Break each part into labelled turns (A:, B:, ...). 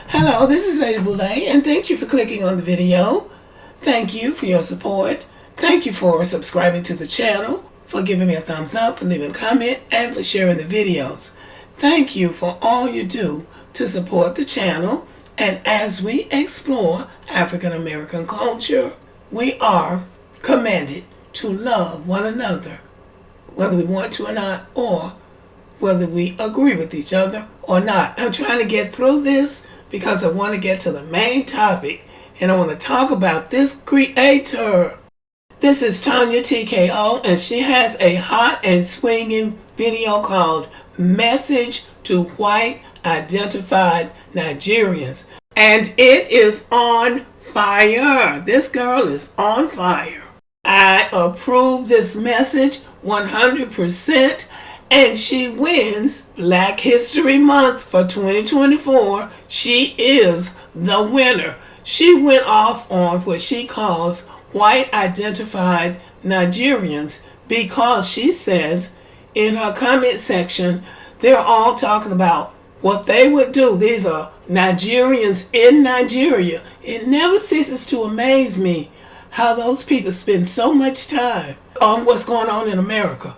A: Hello, this is Lady Boulay, and thank you for clicking on the video. Thank you for your support. Thank you for subscribing to the channel, for giving me a thumbs up, for leaving a comment, and for sharing the videos. Thank you for all you do to support the channel. And as we explore African American culture, we are commanded to love one another, whether we want to or not, or whether we agree with each other or not. I'm trying to get through this because I want to get to the main topic, and I want to talk about this creator. This is Tonya TKO, and she has a hot and swinging video called Message to White Identified Nigerians. And it is on fire. This girl is on fire. I approve this message 100%. And she wins Black History Month for 2024. She is the winner. She went off on what she calls white identified Nigerians because she says in her comment section, they're all talking about what they would do. These are Nigerians in Nigeria. It never ceases to amaze me how those people spend so much time on what's going on in America.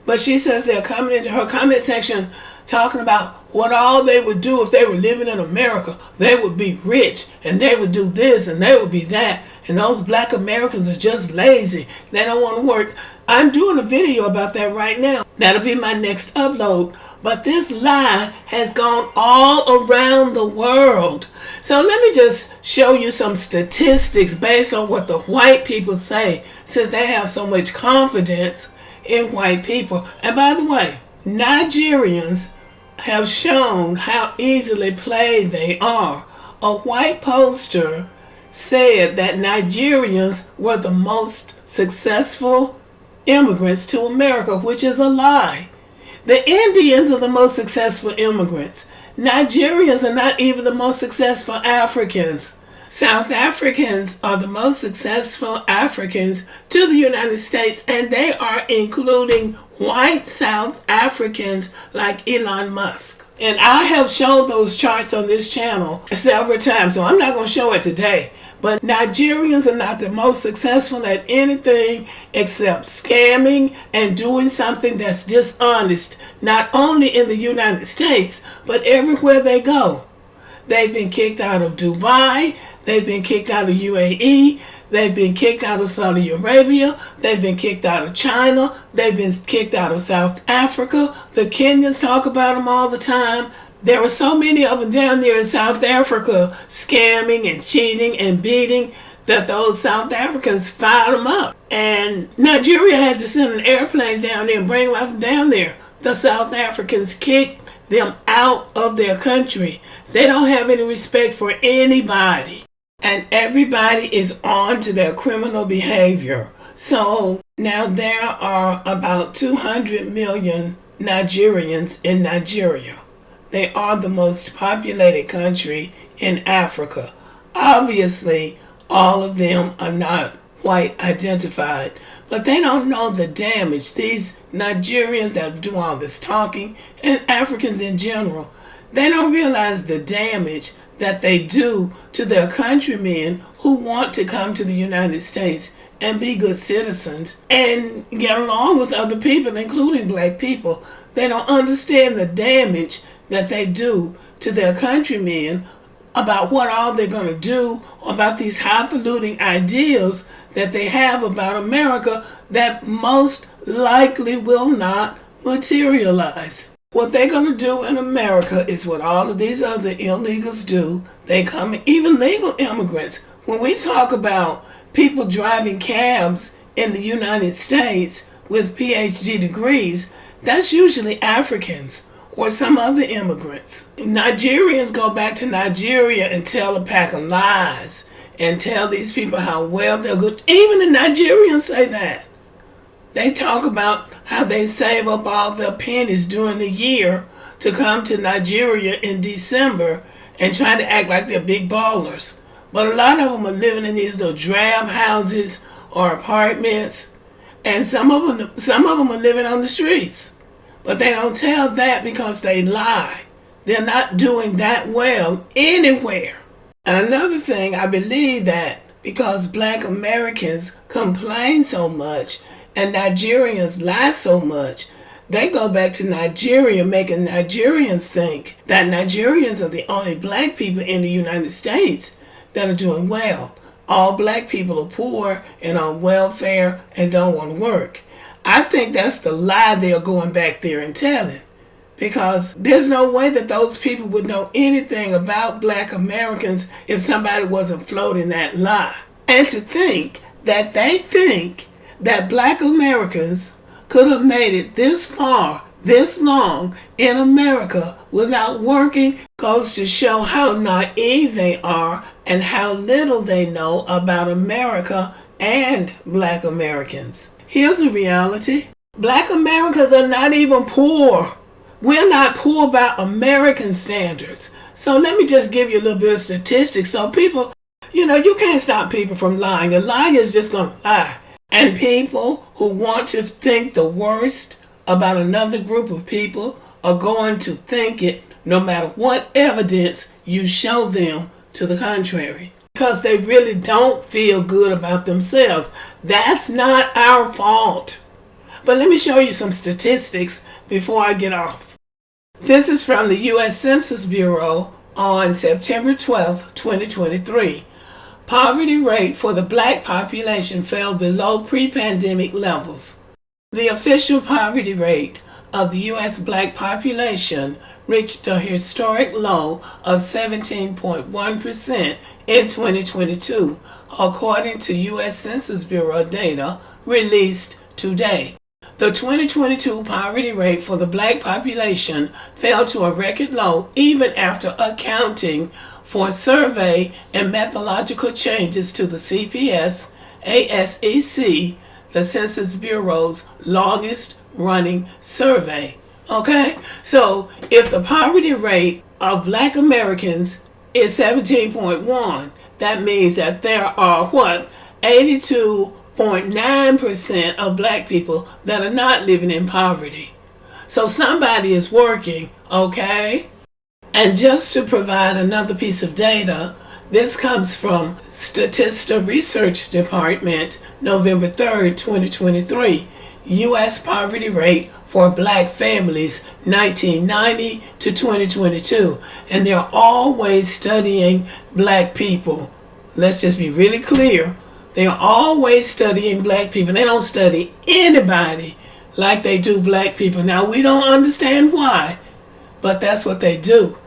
A: But she says they're coming into her comment section talking about what all they would do if they were living in America. They would be rich, and they would do this, and they would be that. And those black Americans are just lazy. They don't want to work. I'm doing a video about that right now. That'll be my next upload. But this lie has gone all around the world. So let me just show you some statistics based on what the white people say, since they have so much confidence in white people. And by the way, Nigerians have shown how easily played they are. A white pollster said that Nigerians were the most successful immigrants to America, which is a lie. The Indians are the most successful immigrants. Nigerians are not even the most successful Africans. South Africans are the most successful Africans to the United States, and they are including white South Africans like Elon Musk. And I have shown those charts on this channel several times, so I'm not going to show it today. But Nigerians are not the most successful at anything except scamming and doing something that's dishonest, not only in the United States, but everywhere they go. They've been kicked out of Dubai. They've been kicked out of UAE. They've been kicked out of Saudi Arabia. They've been kicked out of China. They've been kicked out of South Africa. The Kenyans talk about them all the time. There were so many of them down there in South Africa scamming and cheating and beating that those South Africans fired them up. And Nigeria had to send an airplane down there and bring them down there. The South Africans kicked them out of their country. They don't have any respect for anybody. And everybody is on to their criminal behavior. So now there are about 200 million Nigerians in Nigeria. They are the most populated country in Africa. Obviously, all of them are not white identified, but they don't know the damage. These Nigerians that do all this talking, and Africans in general, they don't realize the damage that they do to their countrymen who want to come to the United States and be good citizens and get along with other people, including black people. They don't understand the damage that they do to their countrymen about what all they're going to do, about these highfalutin ideas that they have about America that most likely will not materialize. What they're going to do in America is what all of these other illegals do. They come, even legal immigrants. When we talk about people driving cabs in the United States with PhD degrees, that's usually Africans or some other immigrants. Nigerians go back to Nigeria and tell a pack of lies and tell these people how well they're good. Even the Nigerians say that. They talk about how they save up all their pennies during the year to come to Nigeria in December and try to act like they're big ballers. But a lot of them are living in these little drab houses or apartments, and some of them are living on the streets. But they don't tell that because they lie. They're not doing that well anywhere. And another thing, I believe that because black Americans complain so much and Nigerians lie so much, they go back to Nigeria, making Nigerians think that Nigerians are the only black people in the United States that are doing well. All black people are poor and on welfare and don't want to work. I think that's the lie they're going back there and telling. Because there's no way that those people would know anything about black Americans if somebody wasn't floating that lie. And to think that they think that black Americans could have made it this far, this long in America without working goes to show how naive they are and how little they know about America and black Americans. Here's the reality. Black Americans are not even poor. We're not poor by American standards. So let me just give you a little bit of statistics. So people, you can't stop people from lying. A liar is just going to lie. And people who want to think the worst about another group of people are going to think it no matter what evidence you show them to the contrary. Because they really don't feel good about themselves. That's not our fault. But let me show you some statistics before I get off. This is from the U.S. Census Bureau on September 12, 2023. Poverty rate for the black population fell below pre-pandemic levels. The official poverty rate of the U.S. black population reached a historic low of 17.1% in 2022, according to U.S. Census Bureau data released today. The 2022 poverty rate for the black population fell to a record low even after accounting for survey and methodological changes to the CPS ASEC, the Census Bureau's longest running survey. Okay, so if the poverty rate of black Americans is 17.1, that means that there are 82.9% of black people that are not living in poverty. So somebody is working, okay? And just to provide another piece of data, this comes from Statista Research Department, November 3rd, 2023. U.S. poverty rate for black families 1990 to 2022. And they're always studying black people. Let's just be really clear. They're always studying black people. They don't study anybody like they do black people. Now, we don't understand why, but that's what they do.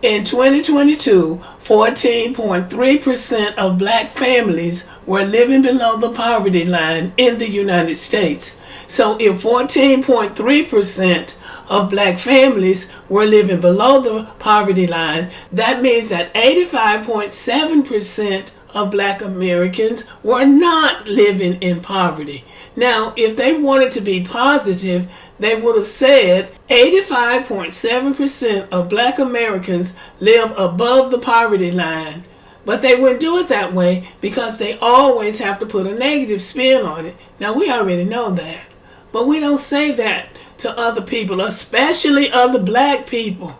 A: In 2022, 14.3% of black families were living below the poverty line in the United States. So if 14.3% of black families were living below the poverty line, that means that 85.7% of black Americans were not living in poverty. Now, if they wanted to be positive, they would have said 85.7% of black Americans live above the poverty line. But they wouldn't do it that way because they always have to put a negative spin on it. Now, we already know that. But we don't say that to other people, especially other black people.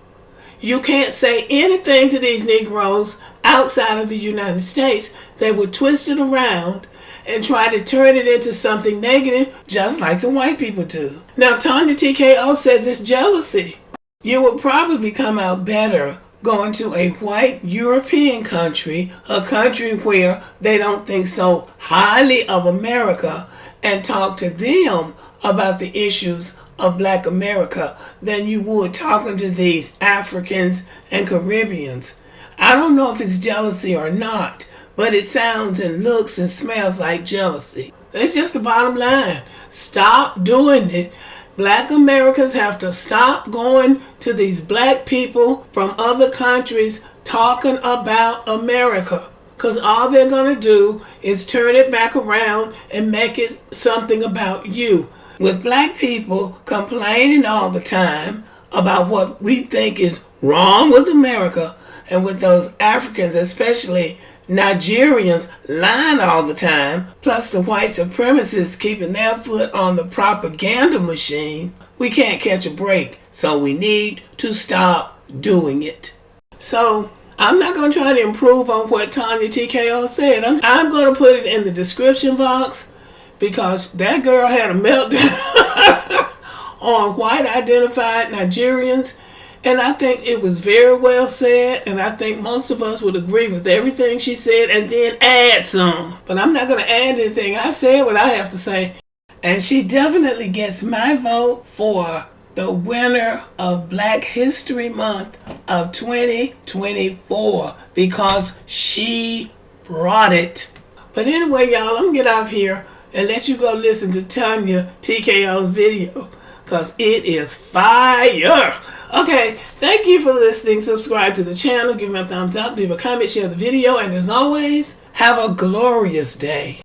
A: You can't say anything to these Negroes outside of the United States. They would twist it around and try to turn it into something negative, just like the white people do. Now, Tanya TKO says it's jealousy. You will probably come out better going to a white European country, a country where they don't think so highly of America, and talk to them about the issues of black America than you would talking to these Africans and Caribbeans. I don't know if it's jealousy or not, but it sounds and looks and smells like jealousy. That's just the bottom line. Stop doing it. Black Americans have to stop going to these black people from other countries talking about America. Because all they're going to do is turn it back around and make it something about you. With black people complaining all the time about what we think is wrong with America, and with those Africans, especially Nigerians, lying all the time, plus the white supremacists keeping their foot on the propaganda machine, we can't catch a break. So we need to stop doing it. So I'm not going to try to improve on what Tanya TKO said. I'm going to put it in the description box because that girl had a meltdown on white identified Nigerians. And I think it was very well said, and I think most of us would agree with everything she said and then add some. But I'm not going to add anything. I've said what I have to say. And she definitely gets my vote for the winner of Black History Month of 2024 because she brought it. But anyway, y'all, I'm going to get off here and let you go listen to Tanya TKO's video because it is fire. Okay, thank you for listening. Subscribe to the channel, give me a thumbs up, leave a comment, share the video, and as always, have a glorious day.